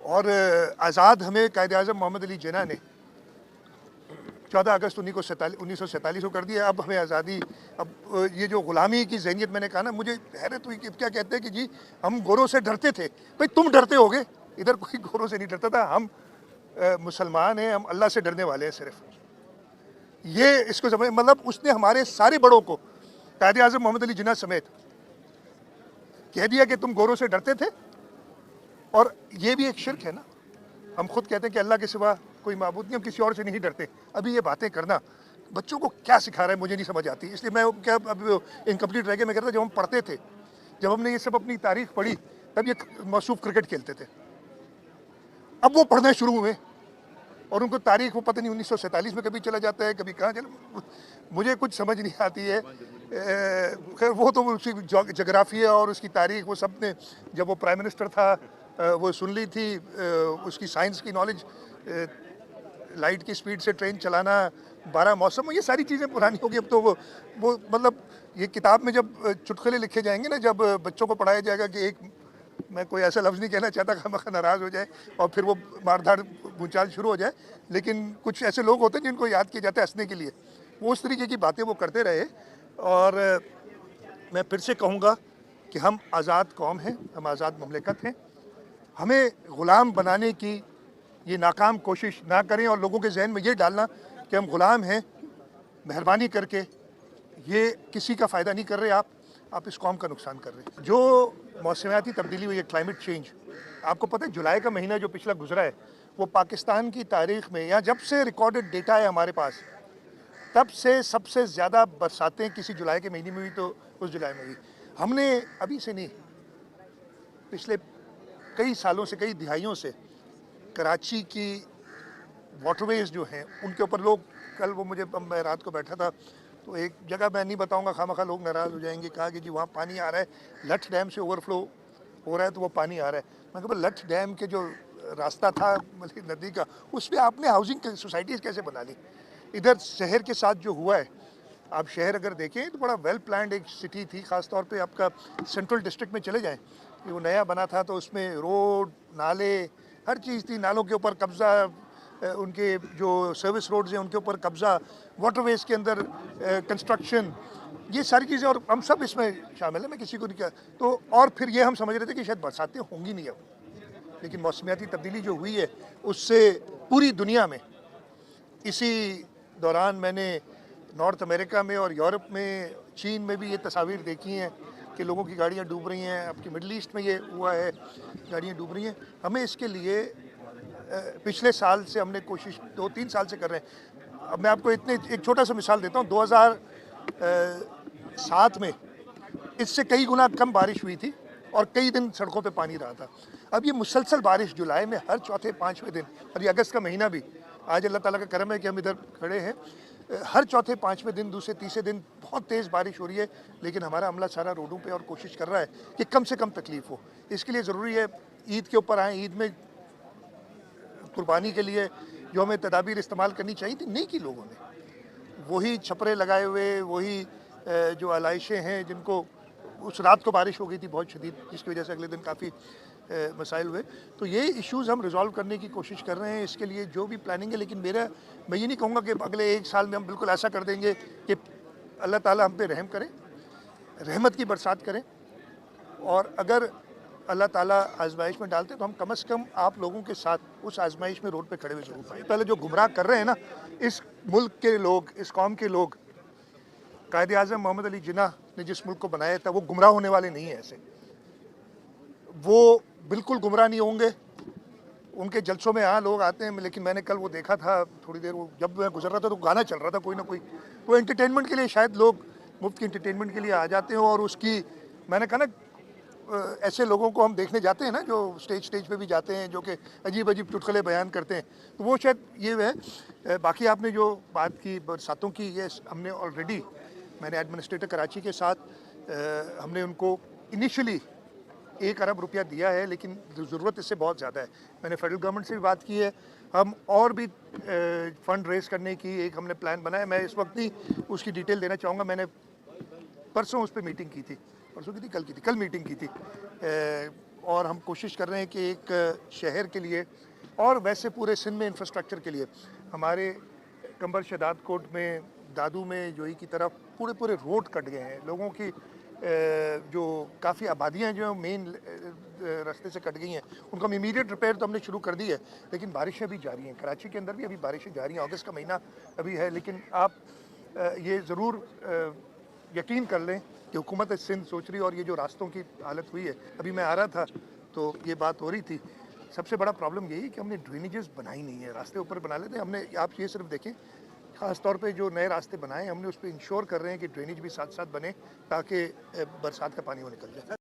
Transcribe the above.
اور آزاد ہمیں قائد اعظم محمد علی جناح نے 14 اگست 1947 کو کر دیا. اب ہمیں آزادی, اب یہ جو غلامی کی ذہنیت میں نے کہا نا, مجھے حیرت ہوئی کہ کیا کہتے ہیں کہ جی ہم گوروں سے ڈرتے تھے. بھائی تم ڈرتے ہوگے, ادھر کوئی گوروں سے نہیں ڈرتا تھا. ہم مسلمان ہیں, ہم اللہ سے ڈرنے والے ہیں صرف. یہ اس کو سمجھ, مطلب اس نے ہمارے سارے بڑوں کو, قائد اعظم محمد علی جناح سمیت, کہہ دیا کہ تم گوروں سے ڈرتے تھے. اور یہ بھی ایک شرک ہے نا. ہم خود کہتے ہیں کہ اللہ کے سوا کوئی معبود نہیں, ہم کسی اور سے نہیں ڈرتے. ابھی یہ باتیں کرنا بچوں کو کیا سکھا رہا ہے مجھے نہیں سمجھ آتی. اس لیے میں کیا اب انکمپلیٹ رہ گیا. میں کہتا تھا جب ہم پڑھتے تھے, جب ہم نے یہ سب اپنی تاریخ پڑھی, تب یہ موصوف کرکٹ کھیلتے تھے. اب وہ پڑھنا شروع ہوئے اور ان کو تاریخ وہ پتہ نہیں 1947 میں کبھی چلا جاتا ہے, کبھی کہاں چلا, مجھے کچھ سمجھ نہیں آتی ہے. خیر وہ تو اس کی جغرافیہ اور اس کی تاریخ وہ سب نے, جب وہ پرائم منسٹر تھا وہ سن لی تھی. اس کی سائنس کی نالج, لائٹ کی سپیڈ سے ٹرین چلانا, 12 موسم, یہ ساری چیزیں پرانی ہوگی. اب تو وہ مطلب یہ کتاب میں جب چٹکلے لکھے جائیں گے نا, جب بچوں کو پڑھایا جائے گا کہ ایک, میں کوئی ایسا لفظ نہیں کہنا چاہتا کہ ناراض ہو جائے اور پھر وہ مار دھاڑ بھونچال شروع ہو جائے, لیکن کچھ ایسے لوگ ہوتے ہیں جن کو یاد کیا جاتا ہے ہنسنے کے لیے. وہ اس طریقے کی باتیں وہ کرتے رہے. اور میں پھر سے کہوں گا کہ ہم آزاد قوم ہیں, ہم آزاد مملکت ہیں. ہمیں غلام بنانے کی یہ ناکام کوشش نہ کریں اور لوگوں کے ذہن میں یہ ڈالنا کہ ہم غلام ہیں, مہربانی کر کے یہ کسی کا فائدہ نہیں کر رہے. آپ اس قوم کا نقصان کر رہے ہیں. جو موسمیاتی تبدیلی ہوئی ہے, کلائمیٹ چینج, آپ کو پتہ ہے جولائی کا مہینہ جو پچھلا گزرا ہے, وہ پاکستان کی تاریخ میں, یا جب سے ریکارڈڈ ڈیٹا ہے ہمارے پاس, تب سے سب سے زیادہ برساتیں کسی جولائی کے مہینے میں ہوئی تو اس جولائی میں ہوئی. ہم نے ابھی سے نہیں, پچھلے کئی سالوں سے, کئی دہائیوں سے کراچی کی واٹر ویز جو ہیں ان کے اوپر لوگ, کل وہ مجھے, میں رات کو بیٹھا تھا تو ایک جگہ میں نہیں بتاؤں گا, خواہ لوگ ناراض ہو جائیں گے, کہا کہ جی وہاں پانی آ رہا ہے, لٹھ ڈیم سے اوور فلو ہو رہا ہے تو وہ پانی آ رہا ہے. میں کہا لٹھ ڈیم کے جو راستہ تھا ندی کا, اس پہ آپ نے ہاؤسنگ سوسائٹیز کیسے بنا لی. ادھر شہر کے ساتھ جو ہوا ہے, آپ شہر اگر دیکھیں تو بڑا ویل پلانڈ ایک سٹی تھی. خاص طور پہ آپ کا سینٹرل ڈسٹرکٹ میں چلے جائیں, وہ نیا بنا تھا تو اس میں روڈ, نالے, ہر چیز تھی. نالوں کے اوپر قبضہ, ان کے جو سروس روڈز ہیں ان کے اوپر قبضہ, واٹر ویز کے اندر کنسٹرکشن, یہ ساری چیزیں, اور ہم سب اس میں شامل ہیں, میں کسی کو نہیں کہا. تو اور پھر یہ ہم سمجھ رہے تھے کہ شاید برساتیں ہوں گی نہیں اب, لیکن موسمیاتی تبدیلی جو ہوئی ہے اس سے پوری دنیا میں, اسی دوران میں نے نارتھ امریکہ میں اور یورپ میں, چین میں بھی یہ تصاویر دیکھی ہیں کہ لوگوں کی گاڑیاں ڈوب رہی ہیں. اب کی مڈل ایسٹ میں یہ ہوا ہے, گاڑیاں ڈوب رہی ہیں. ہمیں اس کے لیے پچھلے سال سے ہم نے کوشش 2-3 سال سے کر رہے ہیں. اب میں آپ کو ایک چھوٹا سا مثال دیتا ہوں. 2007 میں اس سے کئی گنا کم بارش ہوئی تھی اور کئی دن سڑکوں پہ پانی رہا تھا. اب یہ مسلسل بارش جولائی میں ہر چوتھے 5ویں دن, اور یہ اگست کا مہینہ بھی, آج اللہ تعالیٰ کا کرم ہے کہ ہم ادھر کھڑے ہیں, ہر چوتھے 5ویں دن, دوسرے تیسرے دن بہت تیز بارش ہو رہی ہے. لیکن ہمارا عملہ سارا روڈوں پہ اور کوشش کر رہا ہے کہ کم سے کم تکلیف ہو. اس کے لیے ضروری ہے عید کے اوپر آئیں, عید میں قربانی کے لیے جو ہمیں تدابیر استعمال کرنی چاہیے تھی نہیں کی لوگوں نے. وہی چھپرے لگائے ہوئے, وہی جو علائشیں ہیں جن کو, اس رات کو بارش ہو گئی تھی بہت شدید, جس کی وجہ سے اگلے دن کافی مسائل ہوئے. تو یہ ایشوز ہم ریزالو کرنے کی کوشش کر رہے ہیں. اس کے لیے جو بھی پلاننگ ہے, لیکن میں یہ نہیں کہوں گا کہ اگلے 1 سال میں ہم بالکل ایسا کر دیں گے کہ اللہ تعالیٰ ہم پہ رحم کرے, رحمت کی برسات کریں. اور اگر اللہ تعالیٰ آزمائش میں ڈالتے تو ہم کم از کم آپ لوگوں کے ساتھ اس آزمائش میں روڈ پہ کھڑے ہوئے ضرور پائیں. پہلے جو گمراہ کر رہے ہیں نا اس ملک کے لوگ, اس قوم کے لوگ, قائد اعظم محمد علی جناح نے جس ملک کو بنایا تھا وہ گمراہ ہونے والے نہیں ہیں. ایسے وہ بالکل گمراہ نہیں ہوں گے. ان کے جلسوں میں لوگ آتے ہیں, لیکن میں نے کل وہ دیکھا تھا تھوڑی دیر, وہ جب میں گزر رہا تھا تو گانا چل رہا تھا کوئی نہ کوئی. تو انٹرٹینمنٹ کے لیے شاید لوگ مفت کی انٹرٹینمنٹ کے لیے آ جاتے ہیں. اور اس کی, میں نے کہا نا, ایسے لوگوں کو ہم دیکھنے جاتے ہیں نا جو اسٹیج پہ بھی جاتے ہیں, جو کہ عجیب چٹکلے بیان کرتے ہیں, تو وہ شاید یہ ہے. باقی آپ نے جو بات کی برساتوں کی, یہ ہم نے آلریڈی, میں نے ایڈمنسٹریٹر کراچی کے ساتھ, ہم نے ان کو انیشلی 1 ارب روپیہ دیا ہے, لیکن ضرورت اس سے بہت زیادہ ہے. میں نے فیڈرل گورنمنٹ سے بھی بات کی ہے, ہم اور بھی فنڈ ریز کرنے کی ایک ہم نے پلان بنایا. میں اس وقت نہیں اس کی ڈیٹیل دینا چاہوں گا. میں نے پرسوں اس پہ میٹنگ کی تھی, پرسوں کی تھی, کل میٹنگ کی تھی اور ہم کوشش کر رہے ہیں کہ ایک شہر کے لیے اور ویسے پورے سندھ میں انفراسٹرکچر کے لیے ہمارے کمبر شداد کوٹ میں دادو میں جوئی کی طرف پورے روڈ کٹ گئے ہیں لوگوں کی جو کافی آبادیاں جو مین راستے سے کٹ گئی ہیں ان کو ہم امیڈیٹ ریپیئر تو ہم نے شروع کر دی ہے لیکن بارشیں بھی جاری ہیں کراچی کے اندر بھی ابھی بارشیں جاری ہیں اگست کا مہینہ ابھی ہے لیکن آپ یہ ضرور یقین کر لیں کہ حکومت سندھ سوچ رہی اور یہ جو راستوں کی حالت ہوئی ہے ابھی میں آ رہا تھا تو یہ بات ہو رہی تھی سب سے بڑا پرابلم یہی کہ ہم نے ڈرینیجز بنائی نہیں ہے راستے اوپر بنا لیتے ہم نے آپ یہ صرف دیکھیں خاص طور پہ جو نئے راستے بنائے ہم نے اس پہ انشور کر رہے ہیں کہ ڈرینیج بھی ساتھ ساتھ بنے تاکہ برسات کا پانی وہ نکل جائے